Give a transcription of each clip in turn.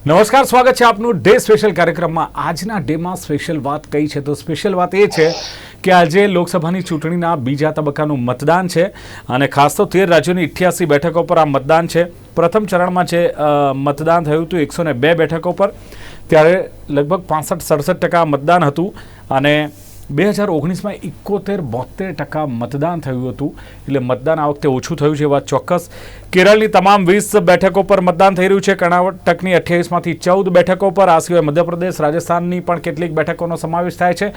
નમસ્કાર, સ્વાગત છે આપનું ડે સ્પેશિયલ કાર્યક્રમમાં। આજના ડેમાં સ્પેશિયલ વાત કઈ છે તો સ્પેશિયલ વાત એ છે કે આજે લોકસભાની ચૂંટણીના બીજા તબક્કાનું મતદાન છે અને ખાસ તો 13 રાજ્યોની 88 બેઠકો પર આ મતદાન છે। પ્રથમ ચરણમાં જે મતદાન થયું હતું 102 બેઠકો પર, ત્યારે લગભગ 65-67% મતદાન હતું અને 2019માં 71-72% મતદાન થયું હતું, એટલે મતદાન આ વખતે ઓછું થયું છે વાત ચોક્કસ। કેરળની તમામ 20 બેઠકો પર મતદાન થઈ રહ્યું છે, કર્ણાટકની 28માંથી 14 બેઠકો પર, આ સિવાય મધ્યપ્રદેશ રાજસ્થાનની પણ કેટલીક બેઠકોનો સમાવેશ થાય છે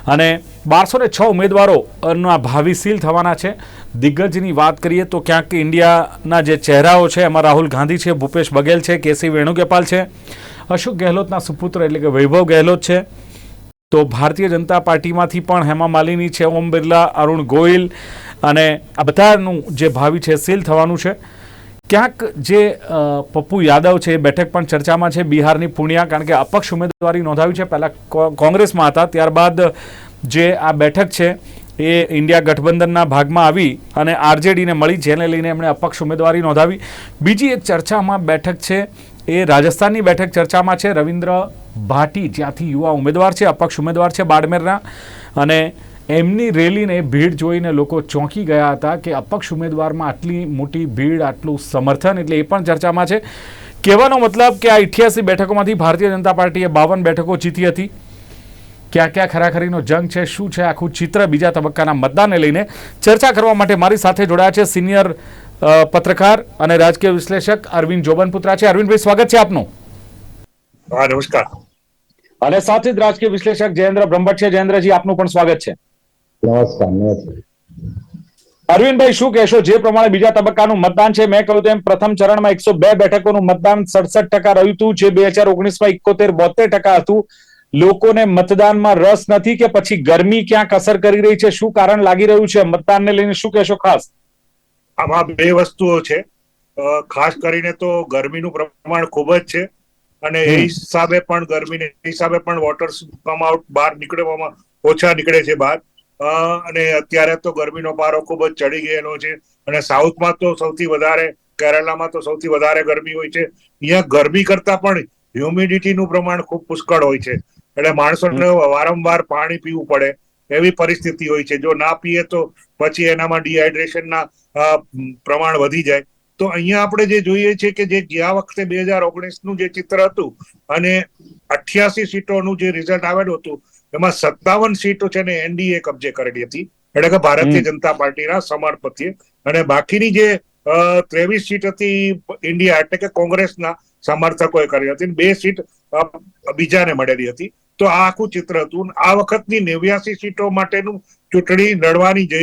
અને 1206 ઉમેદવારોના ભાવિ સીલ થવાના છે। દિગ્ગજની વાત કરીએ તો ક્યાંક ઇન્ડિયાના જે ચહેરાઓ છે એમાં રાહુલ ગાંધી છે, ભૂપેશ બઘેલ છે, કેસી વેણુગોપાલ છે, અશોક ગેહલોતના સુપુત્ર એટલે કે વૈભવ ગેહલોત છે, તો ભારતીય જનતા પાર્ટીમાંથી પણ હેમા માલિની છે, ઓમ બિરલા, અરુણ ગોયલ અને આ બધાનું જે ભાવિ છે સીલ થવાનું છે। ક્યાંક જે પપ્પુ યાદવ છે એ બેઠક પણ ચર્ચામાં છે, બિહારની પૂર્ણિયા, કારણ કે અપક્ષ ઉમેદવારી નોંધાવી છે, પહેલાં કોંગ્રેસમાં હતા, ત્યારબાદ જે આ બેઠક છે એ ઇન્ડિયા ગઠબંધનના ભાગમાં આવી અને આરજેડીને મળી, જેને લઈને એમણે અપક્ષ ઉમેદવારી નોંધાવી। બીજી એક ચર્ચામાં બેઠક છે એ રાજસ્થાનની બેઠક ચર્ચામાં છે, રવિન્દ્ર ભાટી જ્યાંથી યુવા ઉમેદવાર છે, અપક્ષ ઉમેદવાર છે બાડમેરના, અને એમની રેલીને ભીડ જોઈને લોકો ચોંકી ગયા હતા કે અપક્ષ ઉમેદવારમાં આટલી મોટી ભીડ, આટલું સમર્થન, એટલે એ પણ ચર્ચામાં છે। કહેવાનો મતલબ કે આ 88 બેઠકોમાંથી ભારતીય જનતા પાર્ટીએ 52 બેઠકો જીતી હતી। ક્યાં ક્યાં ખરાખરીનો જંગ છે, શું છે આખું ચિત્ર, બીજા તબક્કાના મતદાનને લઈને ચર્ચા કરવા માટે મારી સાથે જોડાયા છે સિનિયર પત્રકાર અને રાજકીય વિશ્લેષક અરવિંદ જોબનપુત્રા છે। અરવિંદભાઈ, સ્વાગત છે આપનું। હા, નમસ્કાર। અને સાથે જ રાજકીય વિશ્લેષક જયેન્દ્ર બ્રહ્મભટ્ટ છે। જયેન્દ્રજી, આપનું પણ સ્વાગત છે। નમસ્કાર। અરવિંદભાઈ, શું કહેશો? જે પ્રમાણે બીજા તબક્કાનું મતદાન છે, મેં કહ્યું તેમ પ્રથમ ચરણમાં 102 બેઠકોનું મતદાન 67% રહ્યું હતું, જે 2019માં 71-72% હતું। લોકોને મતદાનમાં રસ નથી કે પછી ગરમી ક્યાંક અસર કરી રહી છે? શું કારણ લાગી રહ્યું છે? મતદાનને લઈને શું કહેશો ખાસ? આમાં બે વસ્તુઓ છે, ખાસ કરીને તો ગરમીનું પ્રમાણ ખૂબ જ છે અને એ હિસાબે પણ ગરમીને હિસાબે પણ વોટર્સ કમ આઉટ બહાર નીકળવામાં ઓછા નીકળે છે બહાર, અને અત્યારે તો ગરમીનો પારો ખૂબ જ ચડી ગયેલો છે અને સાઉથમાં તો સૌથી વધારે, કેરલામાં તો સૌથી વધારે ગરમી હોય છે। અહીંયા ગરમી કરતા પણ હ્યુમિડિટીનું પ્રમાણ ખૂબ પુષ્કળ હોય છે, એટલે માણસોને વારંવાર પાણી પીવું પડે એવી પરિસ્થિતિ હોય છે। જો ના પીએ તો પછી એનામાં ડિહાઇડ્રેશનના પ્રમાણ વધી જાય। તો અહીંયા આપણે જે જોઈએ છે કે જે ગયા વખતે 2019નું જે ચિત્ર હતું અને 88 સીટોનું જે રિઝલ્ટ આવેલું હતું, એમાં 57 સીટો છે ને એનડીએ કબજે કરેલી હતી, એટલે કે ભારતીય જનતા પાર્ટીના સમર્થનથી, અને બાકીની જે 23 સીટ હતી ઇન્ડિયા એટલે કે કોંગ્રેસના સમર્થકોએ કરી હતી, 2 સીટ બીજાને મળેલી હતી। તો આ આખું ચિત્ર હતું। આ વખતની 89 સીટો માટેનું ચૂંટણી લડવાની જે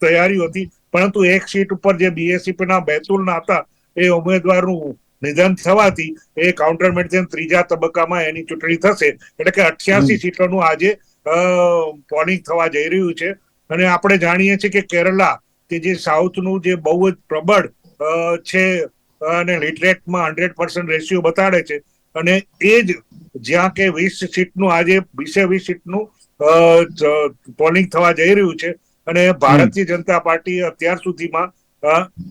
તૈયારીઓ હતી, પરંતુ એક સીટ ઉપર જે બીએસપીના બેતુલના હતા એ ઉમેદવારનું નિધન થવાથી એ કાઉન્ટરમેટ ત્રીજા તબક્કામાં એની ચૂંટણી થશે, એટલે કે 88 સીટોનું આજે પોલિંગ થવા જઈ રહ્યું છે। અને આપણે જાણીએ છીએ કે કેરલા, કે જે સાઉથનું જે બહુ જ પ્રબળ છે અને લિટરેટમાં 100% રેશિયો બતાડે છે, અને એ જ જ્યાં કે 20 સીટનું આજે 20 સીટનું પોલિંગ થવા જઈ રહ્યું છે, અને ભારતીય જનતા પાર્ટી અત્યાર સુધીમાં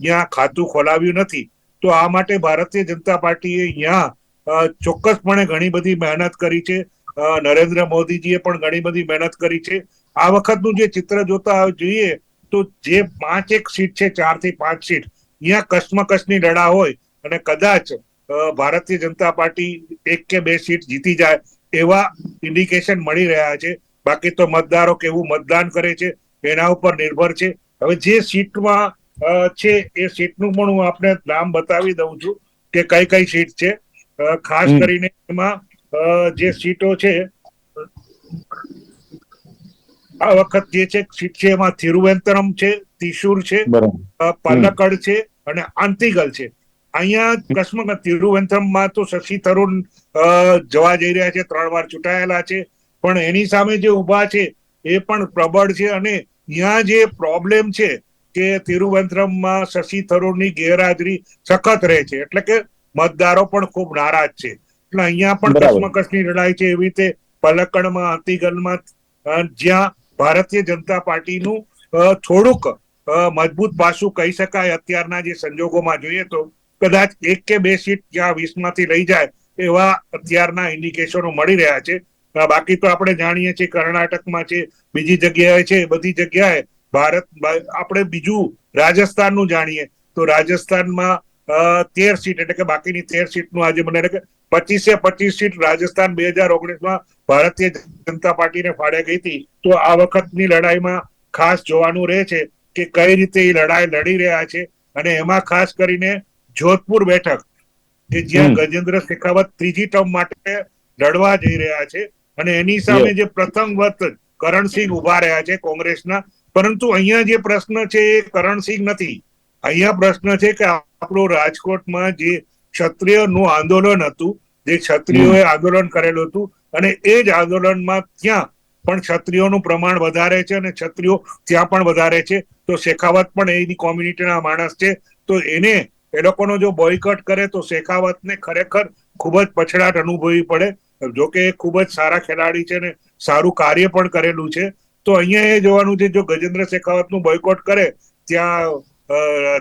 ત્યાં ખાતું ખોલાવ્યું નથી। તો આ માટે ભારતીય જનતા પાર્ટીએ અહીંયા ચોક્કસપણે ઘણી બધી મહેનત કરી છે, નરેન્દ્ર મોદીજીએ પણ ઘણી બધી મહેનત કરી છે। આ વખતનું જે ચિત્ર જોતા જોઈએ તો જે 5 સીટ છે, 4 થી 5 સીટ, અહીંયા કસમકસની લડા હોય અને કદાચ ભારતીય જનતા પાર્ટી 1 કે 2 સીટ જીતી જાય એવા ઇન્ડિકેશન મળી રહ્યા છે। બાકી તો મતદારો કેવું મતદાન કરે છે એના ઉપર નિર્ભર છે। હવે જે સીટમાં છે એ સીટનું પણ હું આપને નામ બતાવી દઉં છું કે કઈ કઈ સીટ છે। ખાસ કરીને એમાં જે સીટો છે, આ વખત જે છે સીટ છે એમાં તિરુવનંતપુરમ છે, ત્રિશુર છે, પલક્કડ છે અને આંતીગલ છે। અહીંયા કસમકસ તિરુવનંતપુરમમાં તો શશી થરૂર જવા જઈ રહ્યા છે, 3 વાર ચૂંટાયેલા છે, પણ એની સામે જે ઉભા છે એ પણ પ્રબળ છે, અને ત્યાં જે પ્રોબ્લેમ છે કે તિરુવનંતપુરમમાં શશી થરૂરની ગેરહાજરી સખત રહે છે, એટલે કે મતદારો પણ ખૂબ નારાજ છે, એટલે અહીંયા પણ કસમકસની લડાઈ છે। એવી રીતે પલક્કડમાં, આંતીગલમાં, જ્યાં ભારતીય જનતા પાર્ટીનું થોડુંક મજબૂત પાસું કહી શકાય અત્યારના જે સંજોગોમાં જોઈએ તો, કદાચ 1 કે 2 સીટ જ્યાં 20માંથી લઈ જાય એવા અત્યારના ઇન્ડિકેશનો મળી રહ્યા છે. બાકી તો આપણે જાણીએ છીએ કર્ણાટકમાં છે, બીજી જગ્યાએ છે, બધી જગ્યાએ ભારત આપણે બીજું રાજસ્થાનનું જાણીએ તો રાજસ્થાનમાં 13 સીટ એટલે કે બાકીની 13 સીટનું આજે મને કે 25 સીટ રાજસ્થાન 2019માં ભારતીય જનતા પાર્ટીને ફાળે ગઈ હતી. તો આ વખતની લડાઈમાં ખાસ જોવાનું રહે છે કે કઈ રીતે એ લડાઈ લડી રહ્યા છે. અને એમાં ખાસ કરીને જોધપુર બેઠક કે જ્યાં ગજેન્દ્ર શેખાવત ત્રીજી ટર્મ માટે લડવા જઈ રહ્યા છે અને એની સામે જે પ્રથમ વખત કરણસિંહ ઉભા રહ્યા છે કોંગ્રેસના. પરંતુ અહીંયા જે પ્રશ્ન છે એ કરણસિંહ નથી. અહીંયા પ્રશ્ન છે કે આપણું રાજકોટમાં જે ક્ષત્રિયનું આંદોલન હતું, જે ક્ષત્રિયોએ આંદોલન કરેલું હતું અને એ જ આંદોલનમાં ત્યાં પણ ક્ષત્રિયોનું પ્રમાણ વધારે છે અને ક્ષત્રિયો ત્યાં પણ વધારે છે. તો શેખાવત પણ એની કોમ્યુનિટીના માણસ છે. તો એને એ લોકોનો જો બોયકોટ કરે તો શેખાવતને ખરેખર ખૂબ જ પછડાટ અનુભવવી પડે. જોકે એ ખૂબ જ સારા ખેલાડી છે ને સારું કાર્ય પણ કરેલું છે. તો અહીંયા એ જોવાનું છે, જો ગજેન્દ્ર શેખાવતનું બોયકોટ કરે ત્યાં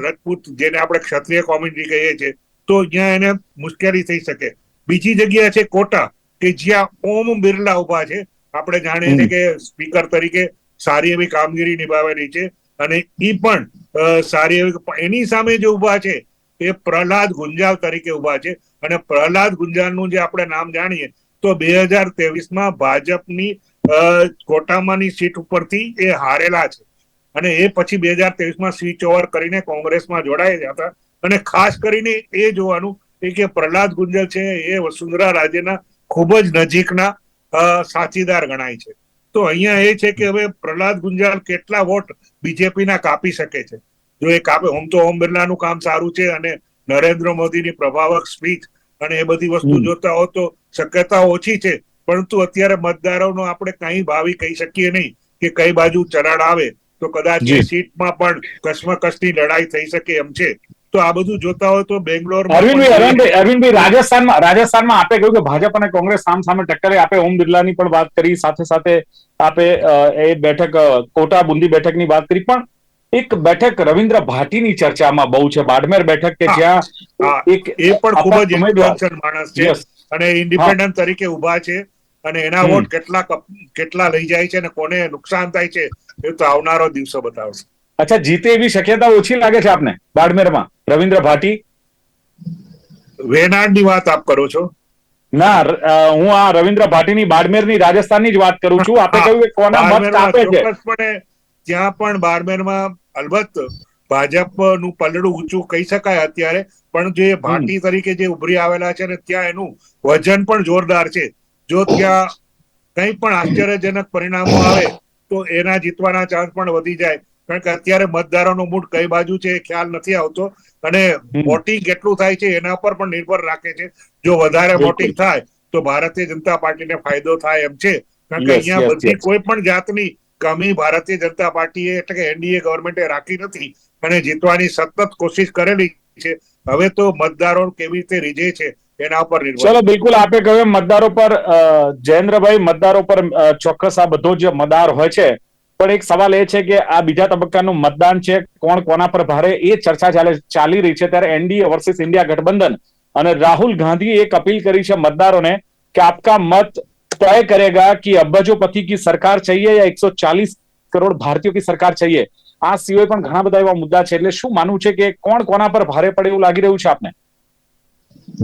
રજપૂત જેને આપણે ક્ષત્રિય કોમ્યુનિટી કહીએ છીએ તો અહીંયા એને મુશ્કેલી થઈ શકે. બીજી જગ્યા છે કોટા કે જ્યાં ઓમ બિરલા ઉભા છે. આપણે જાણીએ છીએ કે સ્પીકર તરીકે સારી એવી કામગીરી નિભાવેલી છે અને એ પણ સારી એવી. એની સામે જે ઉભા છે એ પ્રહલાદ ગુંજાલ તરીકે ઉભા છે અને પ્રહલાદ ગુંજાલનું જે આપણે નામ જાણીએ તો 2023માં ભાજપની કોટામાંની સીટ ઉપરથી એ હારેલા છે અને એ પછી 2023માં સ્વિચ ઓવર કરીને કોંગ્રેસમાં જોડાયા હતા. અને ખાસ કરીને એ જોવાનું કે પ્રહલાદ ગુંજલ છે એ વસુંધરા રાજેના ખૂબ જ નજીકના સાથીદાર ગણાય છે. તો અહીંયા એ છે કે હવે પ્રહલાદ ગુંજાલ કેટલા વોટ બીજેપીના કાપી શકે છે. જો એ કાપે, તો ઓમ બિરલાનું કામ સારું છે અને નરેન્દ્ર મોદીની પ્રભાવક સ્પીચ અને એ બધી વસ્તુ જોતા હો તો શક્યતા ઓછી છે. પરંતુ અત્યારે મતદારોનો આપણે કઈ ભાવિ કહી શકીએ નહીં કે કઈ બાજુ ચરણ આવે તો કદાચ એ સીટમાં પણ કશ્મકશની લડાઈ થઈ શકે એમ છે. તો આ બધું જોતા હોય તો બેંગ્લોરમાં અરવિંદભાઈ રાજસ્થાનમાં આપે કહ્યું કે ભાજપ અને કોંગ્રેસ સામે ટક્કરે. આપે ઓમ બિરલાની પણ વાત કરી, સાથે સાથે આપે એ બેઠક કોટા બુંદી બેઠકની વાત કરી, પણ એક બેઠક રવિન્દ્ર ભાટીની ચર્ચામાં બહુ છે, બાડમેર બેઠક કે જ્યાં એ પણ ખૂબ જ ઇન્ફ્લુએન્શિયલ માણસ છે અને ઇન્ડિપેન્ડન્ટ તરીકે ઉભા છે અને એના વોટ કેટલા લઈ જાય છે અને કોને નુકસાન થાય છે એ તો આવનારો દિવસો બતાવશે. અચ્છા, જીતે એવી શક્યતા ઓછી લાગે છે આપને બાડમેરમાં રવિન્દ્ર ભાટી? વેનાડની વાત આપ કરો છો? ના, હું આ રવિન્દ્ર ભાટીની બાડમેરની રાજસ્થાનની જ વાત કરું છું. આપે કહ્યું કે કોના મત કાપે છે. ચોક્કસપણે ત્યાં પણ બાડમેરમાં અલબત્ત ભાજપનું પલડું ઊંચું કહી શકાય અત્યારે, પણ જે ભાટી તરીકે જે ઉભરી આવેલા છે ને ત્યાં એનું વજન પણ જોરદાર છે. જો ત્યાં કંઈ પણ આશ્ચર્યજનક પરિણામો આવે તો એના જીતવાના ચાન્સ પણ વધી જાય. કારણ કે અત્યારે મતદારોનો મૂડ કઈ બાજુ છે એ ખ્યાલ નથી આવતો અને વોટિંગ કેટલું થાય છે એના પર પણ નિર્ભર રાખે છે. જો વધારે વોટિંગ થાય તો ભારતીય જનતા પાર્ટીને ફાયદો થાય એમ છે. કારણ કે અહીંયા બધી કોઈ પણ જાતની કમી ભારતીય જનતા પાર્ટીએ એટલે કે એનડીએ ગવર્મેન્ટે રાખી નથી અને જીતવાની સતત કોશિશ કરેલી છે. હવે તો મતદારો કેવી રીતે રીઝે છે એના પર નિર્ભર. ચલો, બિલકુલ આપે કહ્યું મતદારો પર, જયેન્દ્રભાઈ, મતદારો પર ચોક્કસ આ બધો જ મતદાર હોય છે, પણ એક સવાલ એ છે કે આ બીજા તબક્કાનું મતદાન છે, કોણ કોના પર ભારે એ ચર્ચા ચાલી રહી છે. ત્યારે એનડીએ વર્સિસ ઇન્ડિયા ગઠબંધન અને રાહુલ ગાંધીએ એક અપીલ કરી છે મતદારોને કે આપકા મત तय करेगा कि अब्बजोपति की सरकार चाहिए या 140 करोड़ भारतीयों की सरकार चाहिए. આ સિવાય પણ ઘણા બધા એવા મુદ્દા છે. એટલે શું માનવું છે કે કોણ કોના પર ભારે પડે એવું લાગી રહ્યું છે આપને?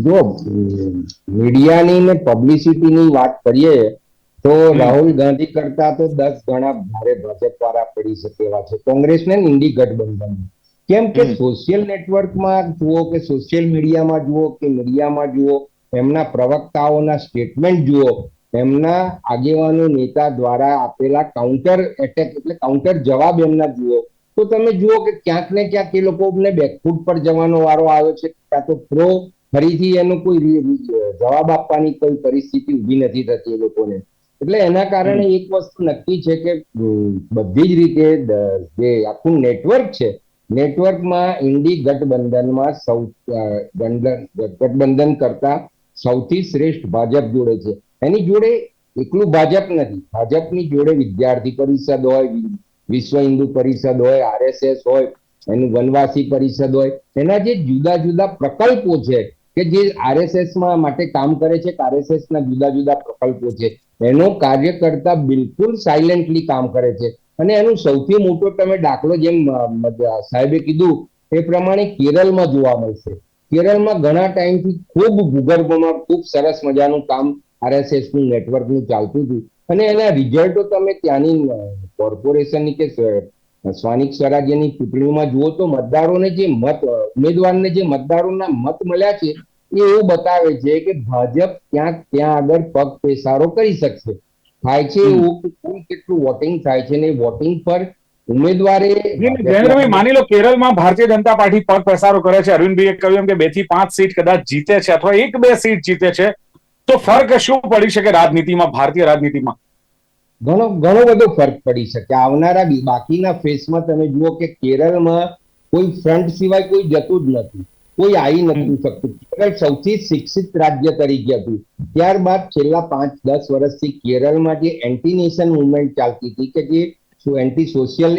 જો મીડિયાની ને પબ્લિસિટીની વાત કરીએ તો રાહુલ ગાંધી કરતા તો 10 ગણા ભારે ભાજપ વાળા પડી શકે એવા છે કોંગ્રેસ ને ઇન્ડી ગઠબંધન. કેમ કે સોશિયલ નેટવર્કમાં જુઓ કે સોશિયલ મીડિયામાં જુઓ કે મીડિયામાં જુઓ, એમના પ્રવક્તાઓના સ્ટેટમેન્ટ જુઓ, એમના આગેવાનો નેતા દ્વારા આપેલા કાઉન્ટર એટેક એટલે કાઉન્ટર જવાબ એમના જુઓ, તો તમે જુઓ કે ક્યાંક ને ક્યાંક એ લોકોને બેકફૂટ પર જવાનો વારો આવ્યો છે. ક્યાં તો પ્રો ફરીથી એનો કોઈ જવાબ આપવાની કોઈ પરિસ્થિતિ ઊભી નથી થતી એ લોકોને. એટલે એના કારણે એક વસ્તુ નક્કી છે કે બધી જ રીતે જે આખું નેટવર્ક છે, નેટવર્કમાં ઇન્ડી ગઠબંધનમાં ગઠબંધન કરતા સૌથી શ્રેષ્ઠ ભાજપ જોડે છે. એની જોડે એકલું ભાજપ નથી, ભાજપની જોડે વિદ્યાર્થી પરિષદ હોય, વિશ્વ હિન્દુ પરિષદ હોય, આરએસએસ હોય, એનું વનવાસી પરિષદ હોય, એના જે જુદા જુદા પ્રકલ્પો છે કે જે આરએસએસ માં માટે કામ કરે છે, આરએસએસ ના જુદા જુદા પ્રકલ્પો છે, એનો કાર્યકર્તા બિલકુલ સાયલેન્ટલી કામ કરે છે. અને એનું સૌથી મોટો તમે દાખલો જેમ સાહેબે કીધું એ પ્રમાણે કેરળમાં જોવા મળશે. કેરળમાં ઘણા ટાઈમથી ખૂબ ભૂગર્ભમાં ખૂબ સરસ મજાનું કામ આરએસએસ નું નેટવર્કનું ચાલતું હતું, અને એના રિઝલ્ટો તમે ત્યાંની કોર્પોરેશનની કે સ્થાનિક સ્વરાજ્યની ચૂંટણીમાં જુઓ તો મતદારોને જે ઉમેદવારને જે મતદારોના મત મળ્યા છે એ એવું બતાવે છે કે ભાજપ ત્યાં આગળ પગ પેસારો કરી શકશે. થાય છે એવું કે કુલ કેટલું વોટિંગ થાય છે ને વોટિંગ પર ઉમેદવારે જયેન્દ્રભાઈ, માની લો કેરળમાં ભારતીય જનતા પાર્ટી પગ પેસારો કરે છે, અરવિંદભાઈએ કહ્યું એમ કે 2 થી 5 સીટ કદાચ જીતે છે અથવા 1-2 સીટ જીતે છે, તો ફર્ક શું પડી શકે રાજનીતિમાં, ભારતીય રાજનીતિમાં? ઘણો ઘણો બધો ફરક પડી શકે. આવનારા બાકીના ફેસમાં તમે જુઓ કે કેરળમાં કોઈ ફ્રન્ટ સિવાય કોઈ જતું જ નથી, કોઈ આવી નથી શકતું. કેરળ સૌથી શિક્ષિત રાજ્ય તરીકે હતું. ત્યારબાદ છેલ્લા 5-10 વર્ષથી કેરળમાં જે એન્ટી નેશન મુવમેન્ટ ચાલતી હતી, કે જે એન્ટી સોશિયલ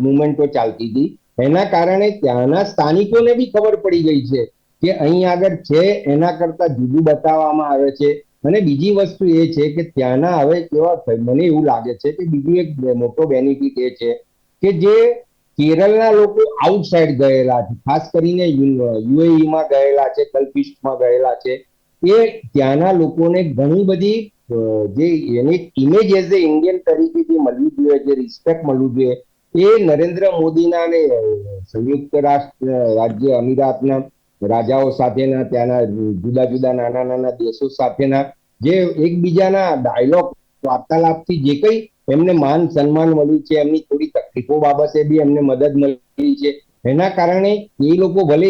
મુવમેન્ટો ચાલતી હતી, એના કારણે ત્યાંના સ્થાનિકોને બી ખબર પડી ગઈ છે કે અહીં આગળ છે એના કરતા જુદું બતાવવામાં આવે છે. અને બીજી વસ્તુ એ છે કે ત્યાંના હવે કેવા, મને એવું લાગે છે કે બીજું એક મોટો બેનિફિટ એ છે કે જે કેરળના લોકો આઉટસાઇડ ગયેલા છે, ખાસ કરીને યુએઈમાં ગયેલા છે, ગલ્ફિસ્ટમાં ગયેલા છે, એ ત્યાંના લોકોને ઘણી બધી જે એની ઇમેજ એઝ એ ઇન્ડિયન તરીકે જે મળવી જોઈએ, જે રિસ્પેક્ટ મળવું જોઈએ, એ નરેન્દ્ર મોદીના અને સંયુક્ત રાષ્ટ્ર રાજ્ય અમીરાતના રાજાઓ સાથેના, ત્યાંના જુદા જુદા નાના નાના દેશો સાથેના જે એકબીજાના ડાયલોગ વાર્તાલાપથી જે કઈ એમને માન સન્માન મળ્યું છે, એમની થોડી તકલીફો બાબતે બી એમને મદદ મળી છે, એના કારણે એ લોકો ભલે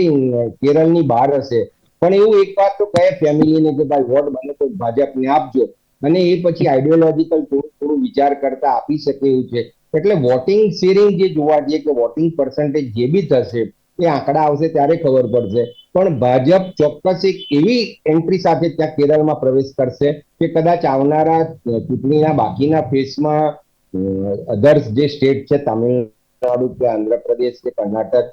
કેરળની બહાર હશે પણ એવું એક વાત તો કહે ફેમિલીને કે ભાઈ વોટ બને તો ભાજપને આપજો, અને એ પછી આઈડિયોલોજીકલ થોડું વિચાર કરતા આપી શકે એવું છે. એટલે વોટિંગ શેરિંગ જે જોવા જઈએ કે વોટિંગ પર્સન્ટેજ જે બી થશે એ આંકડા આવશે ત્યારે ખબર પડશે. પણ ભાજપ ચોક્કસ એક એવી એન્ટ્રી સાથે ત્યાં કેરળમાં પ્રવેશ કરશે કે કદાચ આવનારા ચૂંટણીના બાકીના ફેસમાં અધર્સ જે સ્ટેટ છે, તમિલનાડુ કે આંધ્રપ્રદેશ કે કર્ણાટક,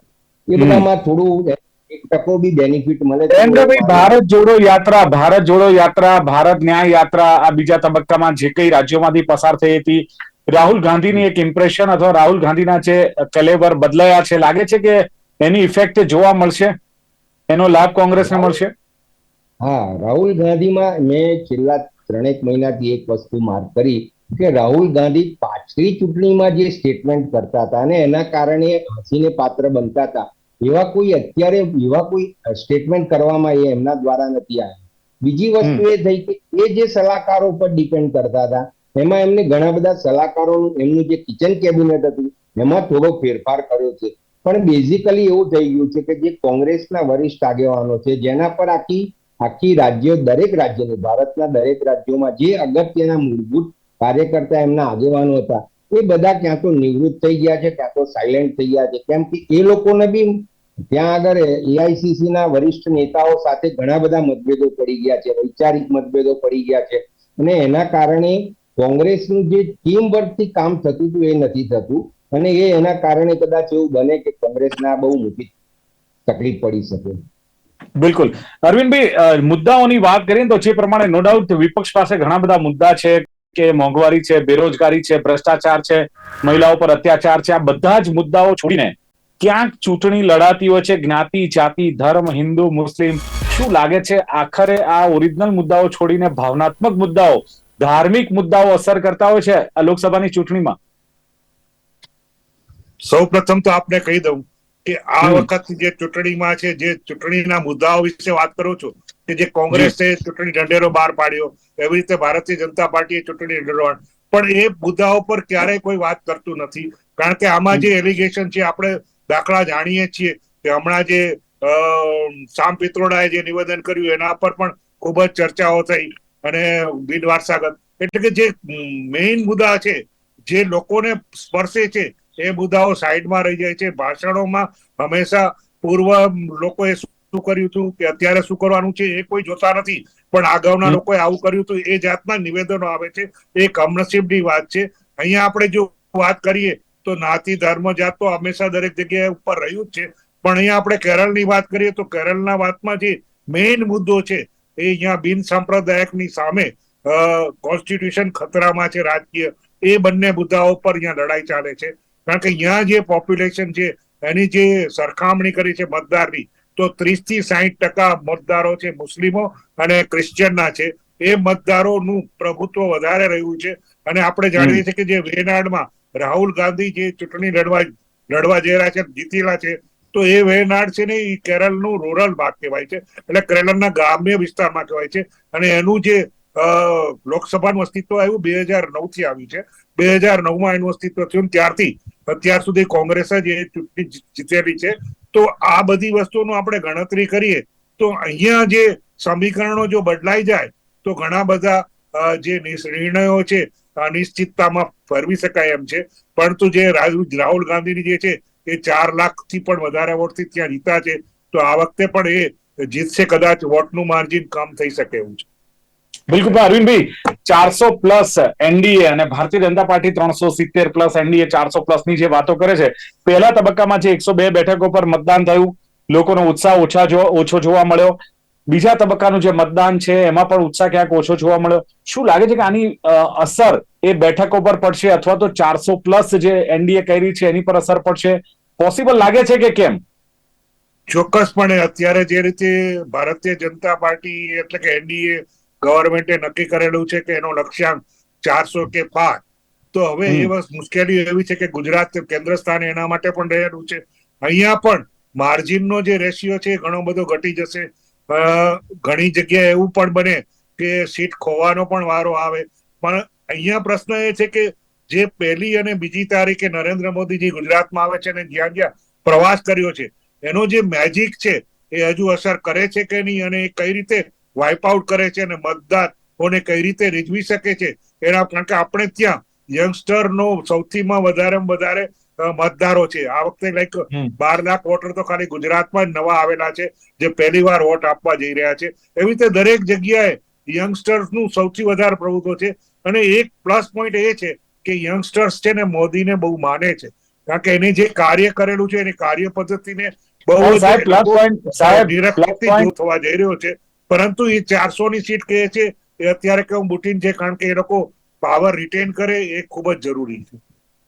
એ બધામાં થોડું 1% બી બેનિફિટ મળે. જયેન્દ્રભાઈ, ભારત જોડો યાત્રા, ભારત ન્યાય યાત્રા, આ બીજા તબક્કામાં જે કઈ રાજ્યોમાંથી પસાર થઈ હતી, રાહુલ ગાંધીની એક ઇમ્પ્રેશન અથવા રાહુલ ગાંધીના જે કલેવર બદલાયા છે, લાગે છે કે એની ઇફેક્ટ જોવા મળશે, એનો લાભ કોંગ્રેસને મળશે? હા, રાહુલ ગાંધીમાં મેં છેલ્લા 3 મહિનાથી એક વસ્તુ માર્ક કરી કે રાહુલ ગાંધી પાછલી ચૂંટણીમાં જે સ્ટેટમેન્ટ કરતા હતા અને એના કારણે હસીને પાત્ર બનતા હતા, એવા કોઈ સ્ટેટમેન્ટ કરવામાં એમના દ્વારા નથી આવ્યા. બીજી વસ્તુ એ થઈ કે એ જે સલાહકારો પર ડિપેન્ડ કરતા હતા, એમાં એમને ઘણા બધા સલાહકારોનું એમનું જે કિચન કેબિનેટ હતું એમાં થોડો ફેરફાર કર્યો છે. પણ બેઝિકલી એવું થઈ ગયું છે કે જે કોંગ્રેસના વરિષ્ઠ આગેવાનો છે, જેના પર આખી રાજ્યો, દરેક રાજ્યની, ભારતના દરેક રાજ્યોમાં જે અગત્યના મૂળભૂત કાર્યકર્તા એમના આગેવાનો હતા, એ બધા ક્યાં તો નિવૃત્ત થઈ ગયા છે, ક્યાં તો સાયલેન્ટ થઈ ગયા છે. કેમ કે એ લોકોને બી ત્યાં આગળ એઆઈસીસી ના વરિષ્ઠ નેતાઓ સાથે ઘણા બધા મતભેદો પડી ગયા છે, વૈચારિક મતભેદો પડી ગયા છે, અને એના કારણે કોંગ્રેસનું જે ટીમ વર્કથી કામ થતું હતું એ નથી થતું, અને એના કારણે કદાચ એવું બને કે કોંગ્રેસના બહુ મોટી તકલીફ પડી શકે. બિલકુલ. અરવિંદભાઈ, મુદ્દાઓની વાત કરીએ તો જે પ્રમાણે નો ડાઉટ વિપક્ષ પાસે ઘણા બધા મુદ્દા છે, કે મોંઘવારી છે, બેરોજગારી છે, ભ્રષ્ટાચાર છે, મહિલાઓ પર અત્યાચાર છે, આ બધા જ મુદ્દાઓ છોડીને ક્યાંક ચૂંટણી લડાતી હોય છે, જ્ઞાતિ, જાતિ, ધર્મ, હિન્દુ, મુસ્લિમ, શું લાગે છે આખરે આ ઓરિજિનલ મુદ્દાઓ છોડીને ભાવનાત્મક મુદ્દાઓ, ધાર્મિક મુદ્દાઓ અસર કરતા હોય છે આ લોકસભાની ચૂંટણીમાં? સૌ પ્રથમ તો આપને કહી દઉં કે આ વખત જે ચૂંટણીમાં છે, જે ચૂંટણીના મુદ્દાઓ વિશે વાત કરો છો, કે જે કોંગ્રેસે ચૂંટણી ઢંઢેરો બહાર પાડ્યો, એવી રીતે ભારતીય જનતા પાર્ટીએ ચૂંટણી ઢંઢેરો, પણ એ મુદ્દાઓ પર ક્યારેય કોઈ વાત કરતું નથી. કારણ કે આમાં જે એલિગેશન છે, આપણે દાખલા જાણીએ છીએ કે હમણાં જે સામ પિત્રોડાએ જે નિવેદન કર્યું એના પર પણ ખૂબ જ ચર્ચાઓ થઈ, અને બિનવારસાગત, એટલે કે જે મેઇન મુદ્દા છે, જે લોકોને સ્પર્શે છે, એ મુદ્દાઓ સાઈડમાં રહી જાય છે. ભાષણોમાં હંમેશા પૂર્વ લોકોએ શું કર્યું હતું કે અત્યારે શું કરવાનું છે એ કોઈ જોતા નથી, પણ અગાઉના લોકોએ આવું કર્યું હતું એ જાતના નિવેદનો આવે છે. એ કમનસીબની વાત છે. અહીંયા આપણે જો વાત કરીએ તો નાતી, ધર્મ, જાત તો હંમેશા દરેક જગ્યાએ ઉપર રહ્યું જ છે, પણ અહીંયા આપણે કેરળની વાત કરીએ તો કેરળના વાતમાં જે મેઇન મુદ્દો છે એ અહીંયા બિન સાંપ્રદાયિકની સામે કોન્સ્ટિટ્યુશન ખતરામાં છે રાજકીય, એ બંને મુદ્દાઓ પર અહીંયા લડાઈ ચાલે છે. કારણ કે અહીંયા જે પોપ્યુલેશન છે એની જે સરખામણી કરી છે મતદારની, તો 30 થી 60% મતદારો છે મુસ્લિમો અને ક્રિશ્ચિયનના છે. એ મતદારોનું પ્રભુત્વ વધારે રહ્યું છે. અને આપણે જાણીએ છીએ કે જે વેનાડમાં રાહુલ ગાંધી જે ચૂંટણી લડવા જઈ રહ્યા છે, જીતેલા છે, તો એ વેનાડ છે ને એ કેરળનું રૂરલ ભાગ કહેવાય છે, એટલે કેરળના ગ્રામ્ય વિસ્તારમાં કહેવાય છે. અને એનું જે લોકસભાનું અસ્તિત્વ આવ્યું 2009 થી આવ્યું છે. 2009માં એનું અસ્તિત્વ થયું, ત્યારથી અત્યાર સુધી કોંગ્રેસ જ એ ચૂંટણી જીતેલી છે. તો આ બધી વસ્તુનો આપણે ગણતરી કરીએ તો અહીંયા જે સમીકરણો જો બદલાઈ જાય તો ઘણા બધા જે નિર્ણયો છે અનિશ્ચિતતામાં ફરવી શકાય એમ છે. પરંતુ જે રાહુલ ગાંધીની જે છે એ 4 લાખથી પણ વધારે વોટથી ત્યાં જીતા છે, તો આ વખતે પણ એ જીતશે. કદાચ વોટનું માર્જિન કમ થઈ શકે એવું છે. બિલકુલ અરવિંદભાઈ, 400 પ્લસ એનડીએ અને Bharatiya Janata party 370 plus NDA 400 plus ની જે વાતો કરે છે, પહેલા તબક્કામાં જે 102 બેઠકો પર મતદાન થયું, લોકોનો ઉત્સાહ ઓછો જોવા મળ્યો. બીજા તબક્કાનું જે મતદાન છે એમાં પણ ઉત્સાહ ક્યાંક ઓછો જોવા મળ્યો. શું લાગે છે કે આની અસર એ બેઠકો પર પડશે, અથવા તો 400 પ્લસ જે એનડીએ કરી છે એની પર અસર પડશે? પોસિબલ લાગે છે કે કેમ? ચોક્કસપણે અત્યારે જે રીતે ભારતીય જનતા પાર્ટી એટલે કે એનડીએ ગવર્મેન્ટે નક્કી કરેલું છે કે એનો લક્ષ્યાંક 400 કે પાર, તો હવે એ મુશ્કેલી એવી છે કે ગુજરાત કેન્દ્ર સ્થાને એના માટે પણ રહેલું છે. અહીંયા પણ માર્જિનનો જે રેશિયો છે ઘણો બધો ઘટી જશે. ઘણી જગ્યાએ એવું પણ બને કે સીટ ખોવાનો પણ વારો આવે. પણ અહીંયા પ્રશ્ન એ છે કે જે 1લી અને 2જી તારીખે નરેન્દ્ર મોદીજી ગુજરાતમાં આવે છે અને જ્યાં જ્યાં પ્રવાસ કર્યો છે એનો જે મેજિક છે એ હજુ અસર કરે છે કે નહીં, અને એ કઈ રીતે વાઇપ આઉટ કરે છે અને મતદારોને કઈ રીતે રીઝવી શકે છે એના. કારણ કે આપણે ત્યાં યંગસ્ટરનો સૌથીમાં વધારે મતદારો છે. આ વખતે લાઈક 12 લાખ વોટર તો ખાલી ગુજરાતમાં જ નવા આવેલા છે જે પહેલી વાર વોટ આપવા જઈ રહ્યા છે. એવી રીતે દરેક જગ્યાએ યંગસ્ટર્સનું સૌથી વધારે પ્રભુત્વ છે. અને એક પ્લસ પોઈન્ટ એ છે કે યંગસ્ટર્સ છે ને મોદીને બહુ માને છે, કારણ કે એને જે કાર્ય કરેલું છે એની કાર્ય પદ્ધતિને બહુ જ થવા જઈ રહ્યો છે. પરંતુ એ 400 ની સીટ કહે છે એ અત્યારે કેવું બુટીન છે, કારણ કે એ લોકો પાવર રિટેન કરે એ ખૂબ જ જરૂરી છે.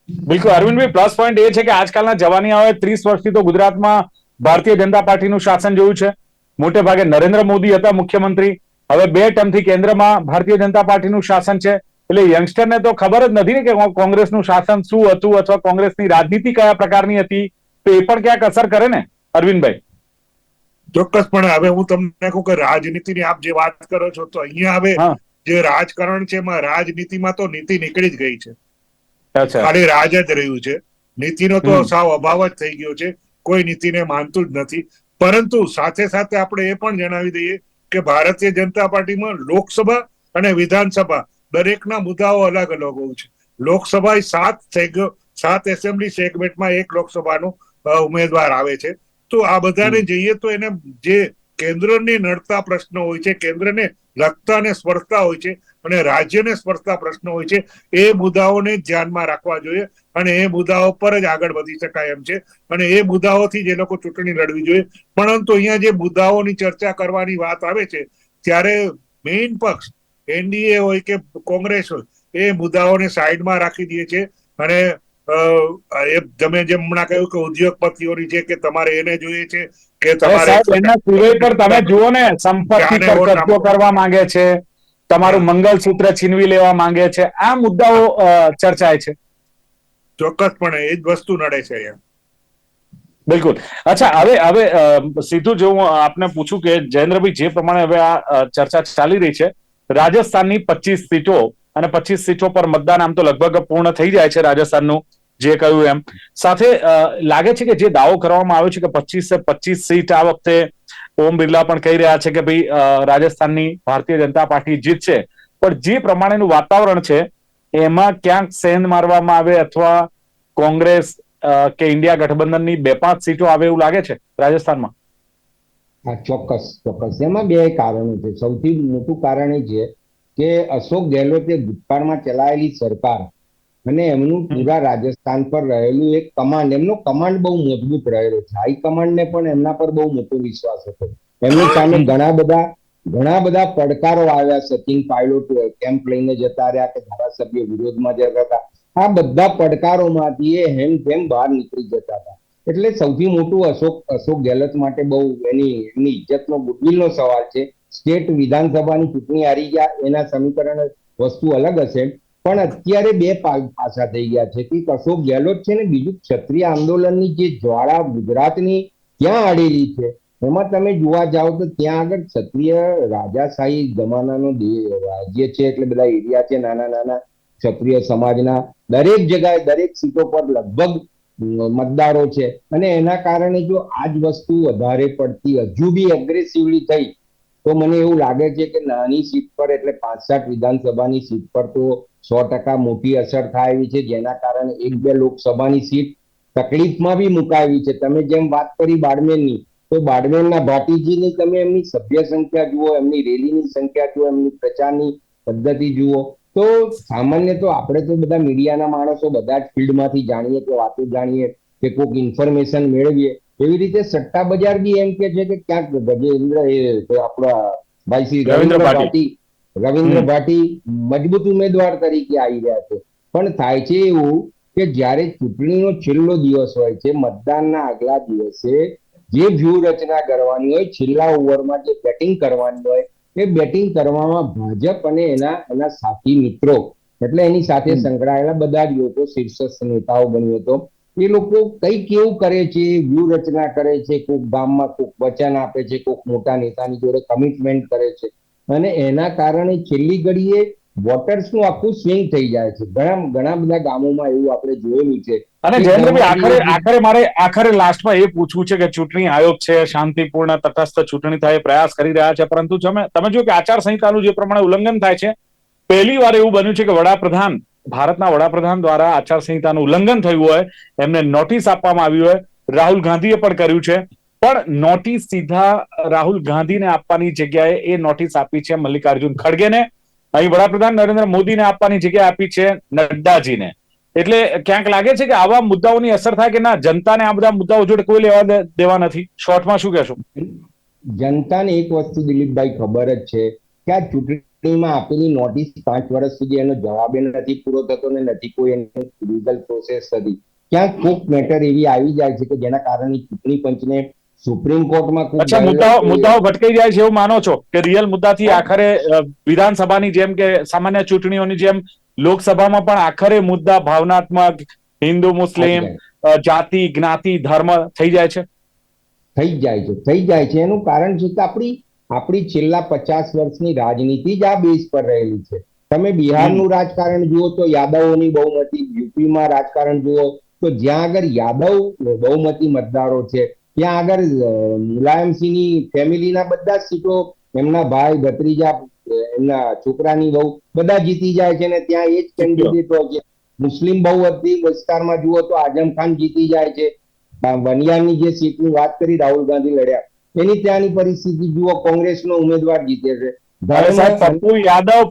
બિલકુલ અરવિંદભાઈ, પ્લસ પોઈન્ટ એ છે કે આજકાલના જવાનીઓએ 30 વર્ષથી તો ગુજરાતમાં ભારતીય જનતા પાર્ટીનું શાસન જોયું છે. મોટે ભાગે નરેન્દ્ર મોદી હતા મુખ્યમંત્રી, હવે 2 ટર્મથી કેન્દ્રમાં ભારતીય જનતા પાર્ટીનું શાસન છે. એટલે યંગસ્ટરને તો ખબર જ નથી ને કે કોંગ્રેસનું શાસન શું હતું અથવા કોંગ્રેસની રાજનીતિ કયા પ્રકારની હતી. તો એ પણ ક્યાંક અસર કરે ને અરવિંદભાઈ? ચોક્કસપણે. હવે હું તમને કહું કે રાજનીતિની આપ જે વાત કરો છો, તો અહીંયા હવે જે રાજકારણ છે એમાં રાજનીતિમાં તો નીતિ નીકળી જ ગઈ છે. ખાલી રાજ જ રહ્યું છે. નીતિનો તો સાવ અભાવ જ થઈ ગયો છે. કોઈ નીતિને માનતું જ નથી. પરંતુ સાથે સાથે આપણે એ પણ જણાવી દઈએ કે ભારતીય જનતા પાર્ટીમાં લોકસભા અને વિધાનસભા દરેકના મુદ્દાઓ અલગ અલગ હોય છે. લોકસભા 7 એસેમ્બલી સેગમેન્ટમાં એક લોકસભાનો ઉમેદવાર આવે છે. તો આ બધાને જઈએ તો એને જે કેન્દ્રને નડતા પ્રશ્નો હોય છે, કેન્દ્રને લગતા અને સ્પર્શતા હોય છે અને રાજ્યને સ્પર્શતા પ્રશ્નો હોય છે, એ મુદ્દાઓને ધ્યાનમાં રાખવા જોઈએ અને એ મુદ્દાઓ પર જ આગળ વધી શકાય એમ છે. અને એ મુદ્દાઓથી જ એ લોકો ચૂંટણી લડવી જોઈએ. પરંતુ અહીંયા જે મુદ્દાઓની ચર્ચા કરવાની વાત આવે છે ત્યારે મેઇન પક્ષ એનડીએ હોય કે કોંગ્રેસ હોય એ મુદ્દાઓને સાઈડમાં રાખી દે છે. અને તમે જેમ હમણાં કહ્યું કે ઉદ્યોગપતિઓની છે કે તમારે એને જોઈએ છે કે તમારે તમે જુઓ ને, સંપત્તિ પર કબજો કરવા માંગે છે, તમારું મંગલસૂત્ર છીનવી લેવા માંગે છે, આ મુદ્દાઓ ચર્ચાય છે. ચોક્કસપણે એ જ વસ્તુ નડે છે અહીંયા. બિલકુલ. અચ્છા, હવે સીધું જો હું આપને પૂછું કે જયેન્દ્રભાઈ, જે પ્રમાણે હવે આ ચર્ચા ચાલી રહી છે, રાજસ્થાનની 25 સીટો અને 25 સીટો પર મતદાન આમ તો લગભગ પૂર્ણ થઈ જાય છે રાજસ્થાનનું, જે કહ્યું એમ. સાથે લાગે છે કે જે દાવો કરવામાં આવ્યો છે કે 25 સીટ આ વખતે ઓમ બિરલા પણ કહી રહ્યા છે કે ભાઈ રાજસ્થાનની ભારતીય જનતા પાર્ટી જીતશે, પણ જે પ્રમાણેનું વાતાવરણ છે એમાં ક્યાંક સેન્ધ મારવામાં આવે અથવા કોંગ્રેસ કે ઇન્ડિયા ગઠબંધનની 2-5 સીટો આવે એવું લાગે છે રાજસ્થાનમાં? હા, ચોક્કસ. એમાં 2 કારણો છે. સૌથી મોટું કારણ એ છે કે અશોક ગેહલોતે ભૂતકાળમાં ચલાયેલી સરકાર અને એમનું પૂરા રાજસ્થાન પર રહેલું એક કમાન્ડ, એમનો કમાન્ડ બહુ મજબૂત રહેલો છે. હાઈકમાન્ડને પણ એમના પર બહુ મોટો વિશ્વાસ હતો. એમની સામે ઘણા બધા પડકારો આવ્યા. સચિન પાયલોટ કેમ્પ લઈને જતા રહ્યા કે ધારાસભ્ય વિરોધમાં જતા હતા. આ બધા પડકારોમાંથી એ હેમ બહાર નીકળી જતા હતા. એટલે સૌથી મોટું અશોક ગેહલોત માટે બહુ એમની ઇજ્જતનો, ગુડવિલનો સવાલ છે. સ્ટેટ વિધાનસભાની ચૂંટણી હારી ગયા, એના સમીકરણ વસ્તુ અલગ હશે, પણ અત્યારે બે પાસા થઈ ગયા છે કે અશોક ગેહલોત છે ને બીજું ક્ષત્રિય આંદોલનની જે જ્વાળા ગુજરાતની ક્યાં અડેલી છે, એમાં તમે જોવા જાઓ તો ત્યાં આગળ ક્ષત્રિય રાજાશાહી જમાનાનો રાજ્ય છે. એટલે બધા એરિયા છે નાના નાના ક્ષત્રિય સમાજના, દરેક જગ્યાએ દરેક સીટો પર લગભગ મતદારો છે. અને એના કારણે જો આ જ વસ્તુ વધારે પડતી હજુ બી એગ્રેસિવલી થઈ તો મને એવું લાગે છે કે નાની સીટ પર, એટલે 65 વિધાનસભાની સીટ પર તો 100% મોટી અસર થાય એવી છે, જેના કારણે 1-2 લોકસભાની સીટ તકલીફમાં બી મુકાવી છે. તમે જેમ વાત કરી બાડમેરની, તો બાડમેરના ભાટીજીની તમે એમની સભ્ય સંખ્યા જુઓ, એમની રેલીની સંખ્યા જુઓ, એમની પ્રચારની પદ્ધતિ જુઓ, તો સામાન્ય તો આપણે તો બધા મીડિયાના માણસો બધા જ ફિલ્ડમાંથી જાણીએ કે વાતો જાણીએ કે કોઈક ઇન્ફોર્મેશન મેળવીએ. એવી રીતે સટ્ટા બજાર બી એમ કે છે કે ક્યાંક ગજેન્દ્ર આપણા ભાઈ શ્રી રવિન્દ્ર ભાટી મજબૂત ઉમેદવાર તરીકે આવી રહ્યા છે. પણ થાય છે એવું કે જ્યારે ચૂંટણીનો છેલ્લો દિવસ હોય છે, મતદાનના આગલા દિવસે જે વ્યૂહરચના કરવાની હોય, છેલ્લા ઓવરમાં જે બેટિંગ કરવાની હોય, એ બેટિંગ કરવામાં ભાજપ અને એના સાથી મિત્રો, એટલે એની સાથે સંકળાયેલા બધા જ લોકો, શીર્ષસ્થ નેતાઓ બન્યો તો એ લોકો કઈક એવું કરે છે, વ્યૂહરચના કરે છે, કોઈક ગામમાં કોઈક વચન આપે છે, કોઈક મોટા નેતાની જોડે કમિટમેન્ટ કરે છે, અને એના કારણે છેલ્લી ઘડીએ વોટર્સનું આખું સ્વિંગ થઈ જાય છે. ઘણા બધા ગામોમાં એવું આપણે જોયેલું છે. અને જયેન્દ્રભાઈ, આખરે લાસ્ટમાં એ પૂછવું છે કે ચૂંટણી આયોગ છે, શાંતિપૂર્ણ તટસ્થ ચૂંટણી થાય પ્રયાસ કરી રહ્યા છે, પરંતુ તમે જો કે આચારસંહિતાનું જે પ્રમાણે ઉલ્લંઘન થાય છે, પહેલી વાર એવું બન્યું છે કે ભારતના વડાપ્રધાન દ્વારા આચારસંહિતાનું ઉલ્લંઘન થયું હોય, એમને નોટિસ આપવામાં આવી હોય. રાહુલ ગાંધીએ પણ કર્યું છે, પણ નોટિસ સીધા રાહુલ ગાંધીને આપવાની જગ્યાએ એ નોટિસ આપી છે મલ્લિકાર્જુન ખડગેને. અહીં વડાપ્રધાન નરેન્દ્ર મોદીને આપવાની જગ્યાએ આપી છે નડ્ડાજીને. એટલે ક્યાંક લાગે છે કે આવા મુદ્દાઓની અસર થાય કે ના, જનતાને આ બધા મુદ્દાઓ જોડે કોઈ લેવા દેવા નથી. શોર્ટમાં શું કહેશો? જનતાને એક વસ્તુ દિલીપભાઈ ખબર જ છે કે આ ચૂંટણીમાં આપેલી નોટિસ 5 વર્ષ સુધી એનો જવાબ નથી પૂરો થતો ને નથી કોઈ એની લીગલ પ્રોસેસ થતી. ક્યાંક કોક મેટર એવી આવી જાય છે કે જેના કારણે ચૂંટણી પંચને સુપ્રીમ કોર્ટમાં મુદ્દાઓ ભટકાઈ જાય છે એવું માનો છો કે રિયલ મુદ્દાથી આખરે વિધાનસભાની જેમ કે સામાન્ય ચૂંટણીઓની જેમ લોકસભામાં પણ આખરે મુદ્દા ભાવનાત્મક, હિન્દુ મુસ્લિમ, જાતિ જ્ઞાતિ ધર્મ થઈ જાય છે? થઈ જાય છે. એનું કારણ છે કે આપણી છેલ્લા 50 વર્ષની રાજનીતિ જ આ બેઝ પર રહેલી છે. તમે બિહારનું રાજકારણ જુઓ તો યાદવોની બહુમતી, યુપીમાં રાજકારણ જુઓ તો જ્યાં આગળ યાદવ બહુમતી મતદારો છે ત્યાં આગળ મુલાયમસિંહની ફેમિલીના બધા સીટો, એમના ભાઈ, ભત્રીજા, એમના છોકરાની બહુ બધા જીતી જાય છે ને ત્યાં એ જ કેન્ડિડેટ હોય છે. મુસ્લિમ બહુમતી વિસ્તારમાં જુઓ તો આઝમ ખાન જીતી જાય છે. બનિયાની જે સીટની વાત કરી રાહુલ ગાંધી લડ્યા, એની ત્યાંની પરિસ્થિતિ જુઓ, કોંગ્રેસનો ઉમેદવાર જીતે છે.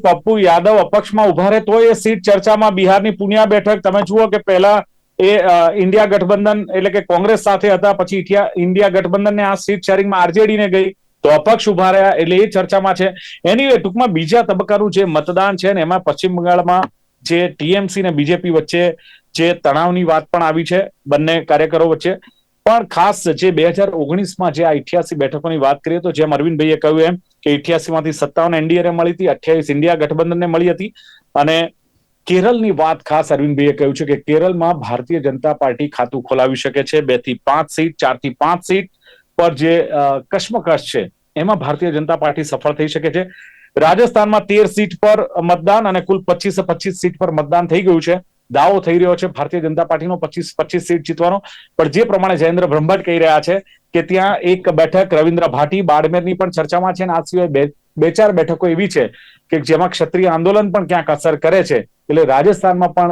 પપ્પુ યાદવ અપક્ષમાં ઉભા રહે તો એ સીટ ચર્ચામાં. બિહારની પુનિયા બેઠક તમે જુઓ કે પહેલા એ ઇન્ડિયા ગઠબંધન એટલે કે કોંગ્રેસ સાથે હતા, પછી ઇન્ડિયા ગઠબંધનને આ સીટ શેરિંગમાં આરજેડી ને ગઈ તો અપક્ષ ઉભા રહ્યા, એટલે એ ચર્ચામાં છે. એની ટૂંકમાં બીજા તબક્કાનું જે મતદાન છે ને એમાં પશ્ચિમ બંગાળમાં જે ટીએમસી ને બીજેપી વચ્ચે જે તણાવની વાત પણ આવી છે બંને કાર્યકરો વચ્ચે. પણ ખાસ જે 2019માં જે આ 88 બેઠકોની વાત કરીએ તો જેમ અરવિંદભાઈએ કહ્યું એમ કે 88 માંથી 57 એનડીએ મળી હતી, 28 ઇન્ડિયા ગઠબંધનને મળી હતી. અને કેરળની વાત ખાસ અરવિંદભાઈએ કહ્યું છે કે કેરળમાં ભારતીય જનતા પાર્ટી ખાતું ખોલાવી શકે છે. 2 થી 5 સીટ, 4 થી 5 સીટ પર જે કશ્મકશ છે એમાં ભારતીય જનતા પાર્ટી સફળ થઈ શકે છે. રાજસ્થાનમાં 13 સીટ પર મતદાન અને કુલ 25 સીટ પર મતદાન થઈ ગયું છે. દાવો થઈ રહ્યો છે ભારતીય જનતા પાર્ટીનો 25 સીટ જીતવાનો. પણ જે પ્રમાણે જયેન્દ્ર બ્રહ્મભટ્ટ કહી રહ્યા છે કે ત્યાં એક બેઠક રવિન્દ્ર ભાટી બાડમેરની પણ ચર્ચામાં છે, અને આ સિવાય 2-4 બેઠકો એવી છે કે જેમાં ક્ષત્રિય આંદોલન પણ ક્યાંક અસર કરે છે. એટલે રાજસ્થાનમાં પણ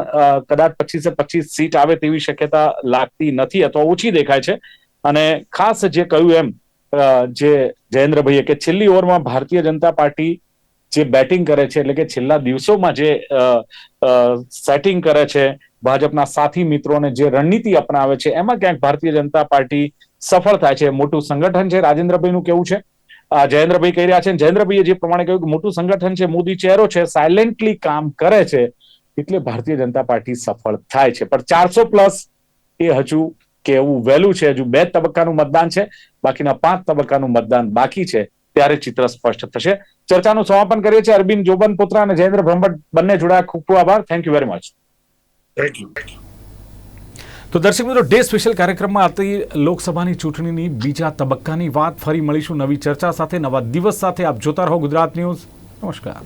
કદાચ 25 સીટ આવે તેવી શક્યતા લાગતી નથી અથવા ઓછી દેખાય છે. અને ખાસ જે કહ્યું એમ જે જયેન્દ્રભાઈએ કે છેલ્લી ઓવરમાં ભારતીય જનતા પાર્ટી જે બેટિંગ કરે છે, એટલે કે છેલ્લા દિવસોમાં જે સેટિંગ કરે છે, ભાજપના સાથી મિત્રોને જે રણનીતિ અપનાવે છે, એમાં ક્યાંક ભારતીય જનતા પાર્ટી સફળ થાય છે. મોટું સંગઠન છે રાજેન્દ્રભાઈનું કેવું છે. જયેન્દ્રભાઈ કહી રહ્યા છે. જયેન્દ્રભાઈએ જે પ્રમાણે કહ્યું કે મોટું સંગઠન છે, મોદી ચહેરો છે, સાયલેન્ટલી કામ કરે છે, એટલે ભારતીય જનતા પાર્ટી સફળ થાય છે. પણ 400+ એ હજુ કહેવું વહેલું છે. હજુ 2 તબક્કાનું મતદાન છે, બાકીના 5 તબક્કાનું મતદાન બાકી છે. ત્યારે ચિત્ર સ્પષ્ટ થશે. ચર્ચાનું સમાપન કરીએ છીએ. અરવિંદ જોબનપુત્રા અને જયેન્દ્ર બ્રહ્મભટ્ટ બંને જોડાયા. ખૂબ ખૂબ આભાર. Thank you very much. Thank you. તો દર્શક મિત્રો, ડે સ્પેશિયલ કાર્યક્રમમાં હતી લોકસભાની ચૂંટણીની બીજા તબક્કાની વાત. ફરી મળીશું નવી ચર્ચા સાથે, નવા દિવસ સાથે. આપ જોતા રહો ગુજરાત ન્યૂઝ. નમસ્કાર.